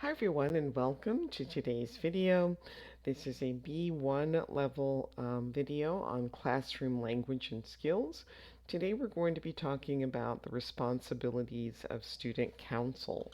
Hi everyone and welcome to today's video. This is a B1 level video on classroom language and skills. Today we're going to be talking about the responsibilities of student council.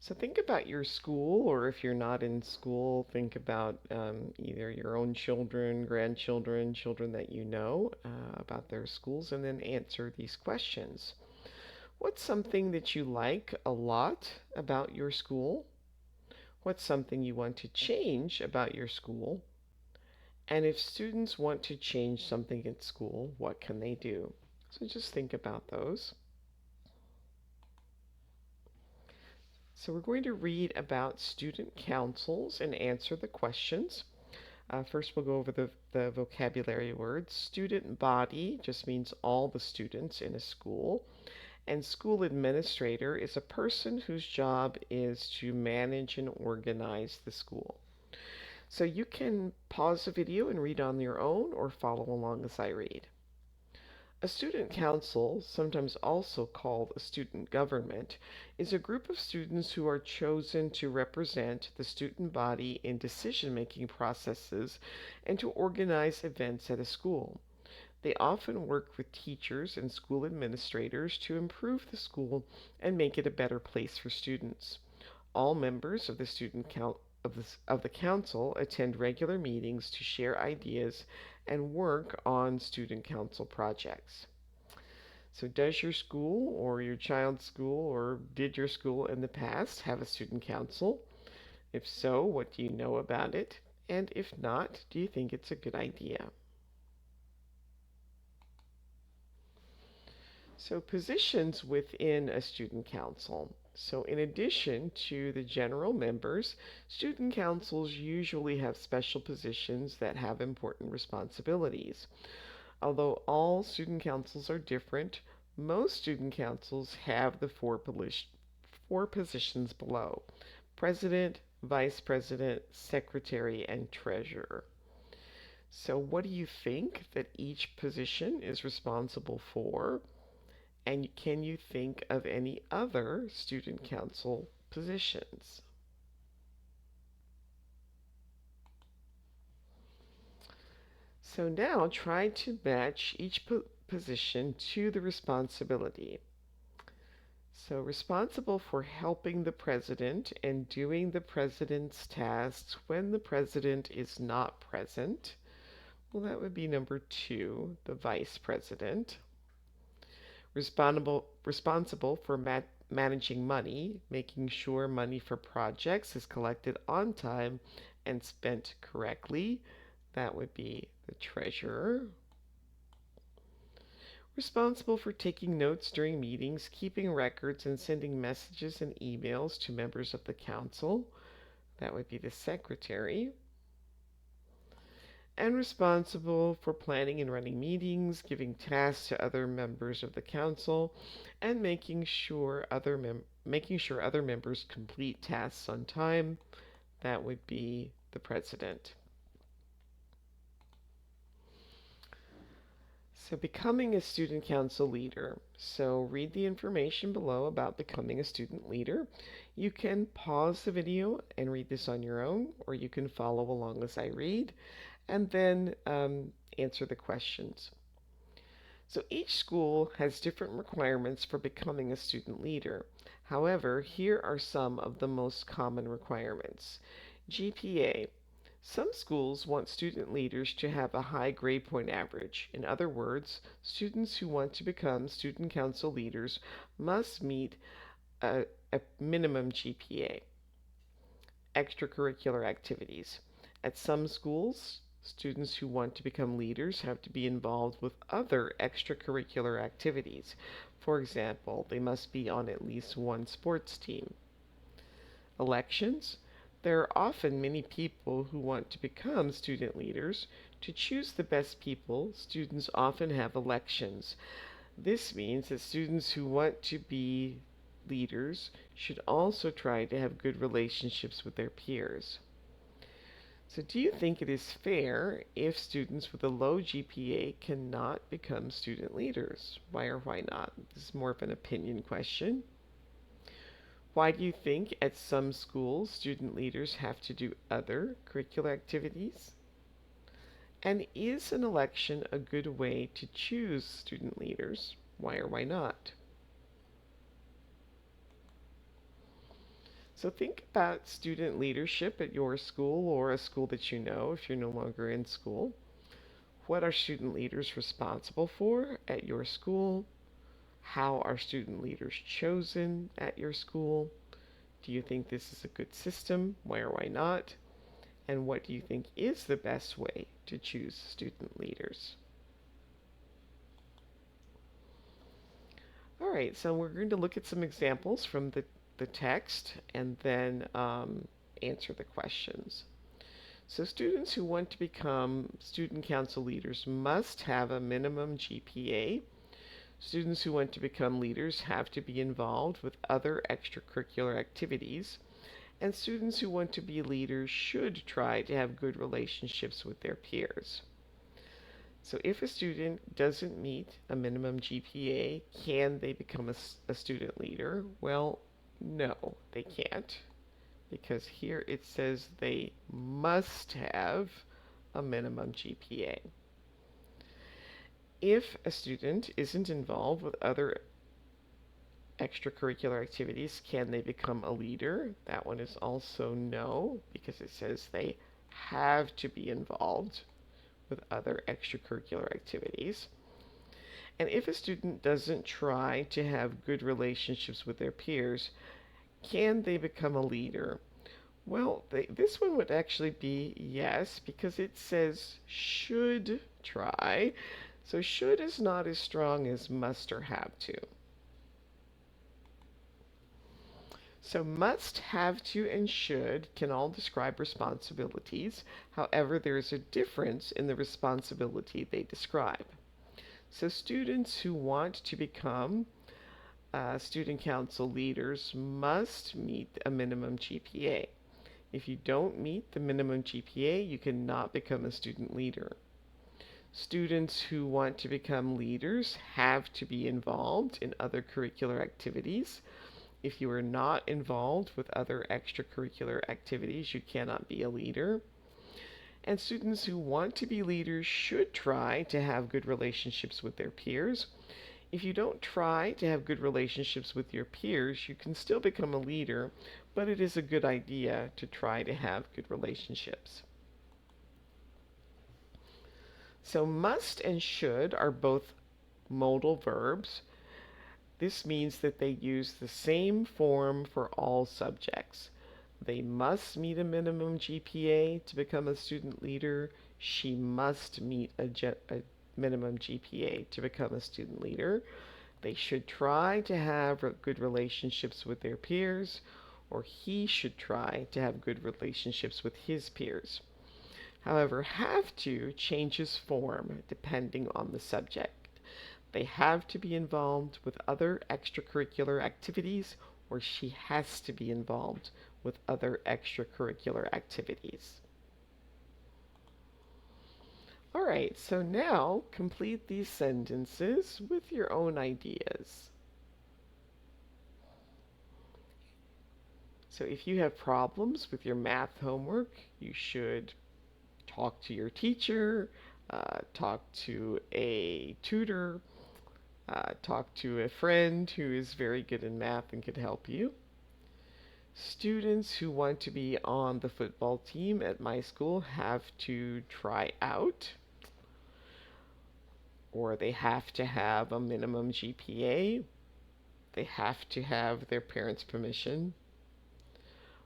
So think about your school, or if you're not in school, think about either your own children, grandchildren, children that you know about their schools, and then answer these questions. What's something that you like a lot about your school? What's something you want to change about your school? And if students want to change something at school, what can they do? So just think about those. So we're going to read about student councils and answer the questions. First, we'll go over the vocabulary words. Student body just means all the students in a school. And school administrator is a person whose job is to manage and organize the school. So you can pause the video and read on your own or follow along as I read. A student council, sometimes also called a student government, is a group of students who are chosen to represent the student body in decision-making processes and to organize events at a school. They often work with teachers and school administrators to improve the school and make it a better place for students. All members of the of the council attend regular meetings to share ideas and work on student council projects. So does your school or your child's school or did your school in the past have a student council? If so, what do you know about it? And if not, do you think it's a good idea? So positions within a student council. So in addition to the general members, student councils usually have special positions that have important responsibilities. Although all student councils are different, most student councils have the four positions below: president, vice president, secretary, and treasurer. So what do you think that each position is responsible for? And can you think of any other student council positions? So now try to match each position to the responsibility. So responsible for helping the president and doing the president's tasks when the president is not present. Well, that would be number 2, the vice president. Responsible for managing money, making sure money for projects is collected on time and spent correctly. That would be the treasurer. Responsible for taking notes during meetings, keeping records, and sending messages and emails to members of the council. That would be the secretary. And responsible for planning and running meetings, giving tasks to other members of the council, and making sure other members complete tasks on time. That would be the president. So becoming a student council leader. So read the information below about becoming a student leader. You can pause the video and read this on your own, or you can follow along as I read, and then answer the questions. So each school has different requirements for becoming a student leader. However, here are some of the most common requirements. GPA. Some schools want student leaders to have a high grade point average. In other words, students who want to become student council leaders must meet a minimum GPA. Extracurricular activities. At some schools, students who want to become leaders have to be involved with other extracurricular activities. For example, they must be on at least one sports team. Elections. There are often many people who want to become student leaders. To choose the best people, students often have elections. This means that students who want to be leaders should also try to have good relationships with their peers. So do you think it is fair if students with a low GPA cannot become student leaders? Why or why not? This is more of an opinion question. Why do you think at some schools student leaders have to do other curricular activities? And is an election a good way to choose student leaders? Why or why not? So think about student leadership at your school or a school that you know if you're no longer in school. What are student leaders responsible for at your school? How are student leaders chosen at your school? Do you think this is a good system? Why or why not? And what do you think is the best way to choose student leaders? All right, so we're going to look at some examples from the text and then answer the questions. So students who want to become student council leaders must have a minimum GPA. Students who want to become leaders have to be involved with other extracurricular activities. And students who want to be leaders should try to have good relationships with their peers. So if a student doesn't meet a minimum GPA, can they become a student leader? Well, no, they can't, because here it says they must have a minimum GPA. If a student isn't involved with other extracurricular activities, can they become a leader? That one is also no, because it says they have to be involved with other extracurricular activities. And if a student doesn't try to have good relationships with their peers, can they become a leader? Well, this one would actually be yes, because it says should try. So should is not as strong as must or have to. So must, have to, and should can all describe responsibilities. However, there is a difference in the responsibility they describe. So students who want to become student council leaders must meet a minimum GPA. If you don't meet the minimum GPA, you cannot become a student leader. Students who want to become leaders have to be involved in other curricular activities. If you are not involved with other extracurricular activities, you cannot be a leader. And students who want to be leaders should try to have good relationships with their peers. If you don't try to have good relationships with your peers, you can still become a leader, but it is a good idea to try to have good relationships. So must and should are both modal verbs. This means that they use the same form for all subjects. They must meet a minimum GPA to become a student leader. She must meet a minimum GPA to become a student leader. They should try to have good relationships with their peers, or he should try to have good relationships with his peers. However, have to changes form depending on the subject. They have to be involved with other extracurricular activities, or she has to be involved with other extracurricular activities. All right, so now complete these sentences with your own ideas. So if you have problems with your math homework, you should talk to your teacher, talk to a tutor, talk to a friend who is very good in math and could help you. Students who want to be on the football team at my school have to try out, or they have to have a minimum GPA. They have to have their parents' permission.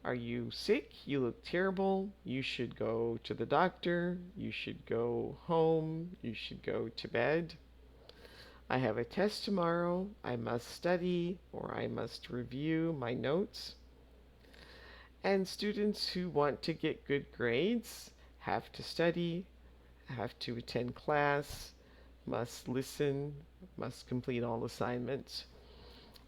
Are you sick? You look terrible. You should go to the doctor. You should go home. You should go to bed. I have a test tomorrow. I must study, or I must review my notes. And students who want to get good grades have to study, have to attend class, must listen, must complete all assignments.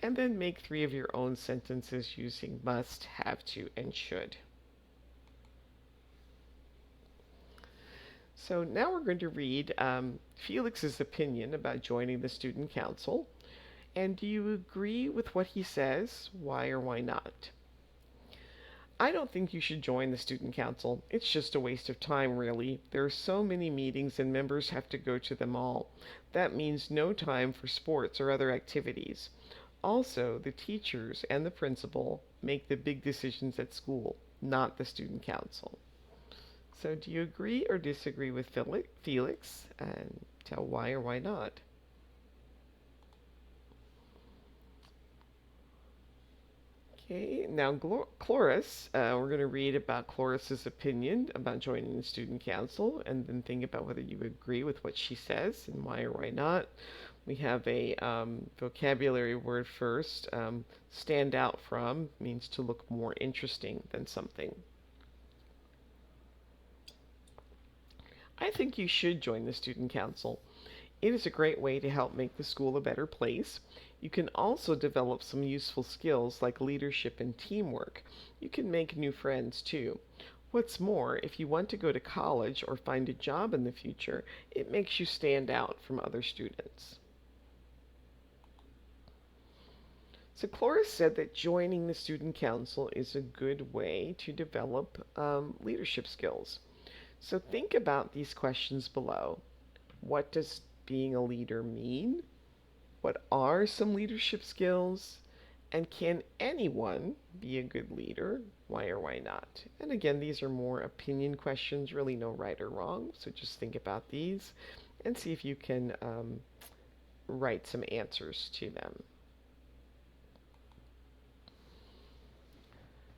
And then make 3 of your own sentences using must, have to, and should. So now we're going to read Felix's opinion about joining the student council. And do you agree with what he says? Why or why not? I don't think you should join the student council. It's just a waste of time, really. There are so many meetings and members have to go to them all. That means no time for sports or other activities. Also, the teachers and the principal make the big decisions at school, not the student council. So, do you agree or disagree with Felix? And tell why or why not. Okay, now Cloris, we're going to read about Cloris's opinion about joining the student council and then think about whether you agree with what she says and why or why not. We have a vocabulary word first. Stand out from means to look more interesting than something. I think you should join the student council. It is a great way to help make the school a better place. You can also develop some useful skills like leadership and teamwork. You can make new friends too. What's more, if you want to go to college or find a job in the future, it makes you stand out from other students. So Cloris said that joining the student council is a good way to develop leadership skills. So think about these questions below. What does being a leader mean? What are some leadership skills? And can anyone be a good leader? Why or why not? And again, these are more opinion questions, really no right or wrong. So just think about these and see if you can write some answers to them.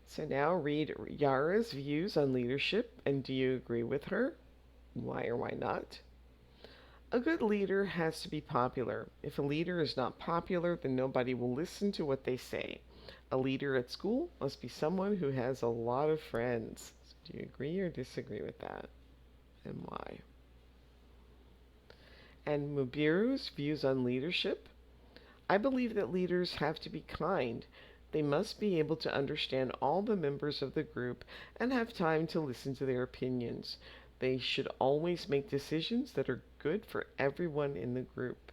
So now read Yara's views on leadership, and do you agree with her? Why or why not? A good leader has to be popular. If a leader is not popular, then nobody will listen to what they say. A leader at school must be someone who has a lot of friends. So do you agree or disagree with that? And why? And Mubiru's views on leadership. I believe that leaders have to be kind. They must be able to understand all the members of the group and have time to listen to their opinions. They should always make decisions that are good for everyone in the group.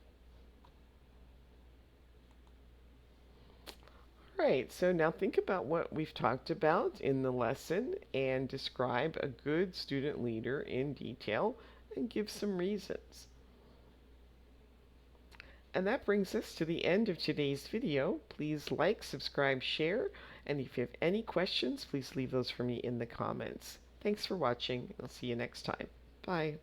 All right, so now think about what we've talked about in the lesson and describe a good student leader in detail and give some reasons. And that brings us to the end of today's video. Please like, subscribe, share, and if you have any questions, please leave those for me in the comments. Thanks for watching. I'll see you next time. Bye.